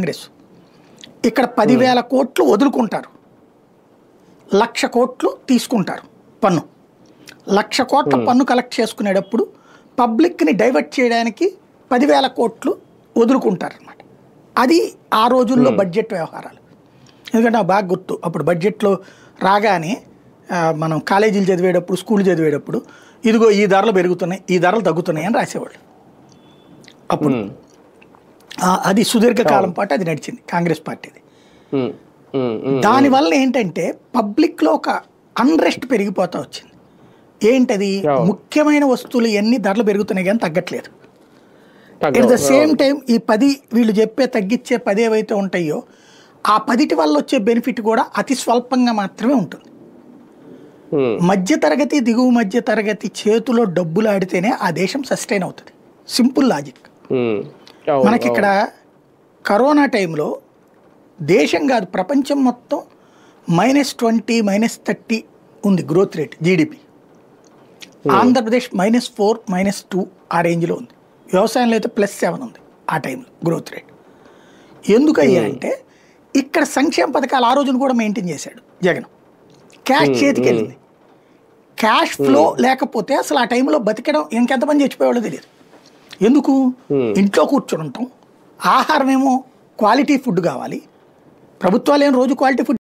కాంగ్రెస్. ఇక్కడ 10,000 కోట్లు వదులుకుంటారు, 1,00,000 కోట్లు తీసుకుంటారు పన్ను. 1,00,000 కోట్ల పన్ను కలెక్ట్ చేసుకునేటప్పుడు పబ్లిక్ని డైవర్ట్ చేయడానికి 10,000 కోట్లు వదులుకుంటారు అన్నమాట. అది ఆ రోజుల్లో బడ్జెట్ వ్యవహారాలు. ఎందుకంటే నాకు బాగా గుర్తు, అప్పుడు బడ్జెట్లో రాగానే మనం కాలేజీలు చదివేటప్పుడు, స్కూల్ చదివేటప్పుడు ఇదిగో ఈ ధరలు పెరుగుతున్నాయి, ఈ ధరలు తగ్గుతున్నాయి అని రాసేవాళ్ళు. అప్పుడు అది సుదీర్ఘకాలం పాటు అది నడిచింది కాంగ్రెస్ పార్టీది. దానివల్ల ఏంటంటే పబ్లిక్లో ఒక అన్రెస్ట్ పెరిగిపోతూ వచ్చింది. ఏంటది, ముఖ్యమైన వస్తువులు ఎన్ని ధరలు పెరుగుతున్నాయి కానీ తగ్గట్లేదు. ఎట్ ద సేమ్ టైం ఈ 10 వీళ్ళు చెప్పే తగ్గించే 10 ఏవైతే ఉంటాయో ఆ 10 వల్ల వచ్చే బెనిఫిట్ కూడా అతి స్వల్పంగా మాత్రమే ఉంటుంది. మధ్యతరగతి, దిగువ మధ్య తరగతి చేతిలో డబ్బులు ఆడితేనే ఆ దేశం సస్టైన్ అవుతుంది. Simple logic. మనకి ఇక్కడ కరోనా టైంలో దేశం కాదు ప్రపంచం మొత్తం -20, -30 ఉంది గ్రోత్ రేట్ జీడిపి. ఆంధ్రప్రదేశ్ -4, -2 ఆ రేంజ్లో ఉంది. వ్యవసాయంలో అయితే +7 ఉంది ఆ టైంలో గ్రోత్ రేట్. ఎందుకయ్యా అంటే ఇక్కడ సంక్షేమ పథకాలు ఆ రోజున కూడా మెయింటైన్ చేశాడు జగన్. క్యాష్ చేతికి వెళ్ళింది. క్యాష్ ఫ్లో లేకపోతే అసలు ఆ టైంలో బతికడం ఇంకెంతమంది చచ్చిపోయేవాళ్ళో తెలియదు. ఎందుకు, ఇంట్లో కూర్చొని ఉంటాం, ఆహారం ఏమో క్వాలిటీ ఫుడ్ కావాలి, ప్రభుత్వాలు ఏమో రోజు క్వాలిటీ ఫుడ్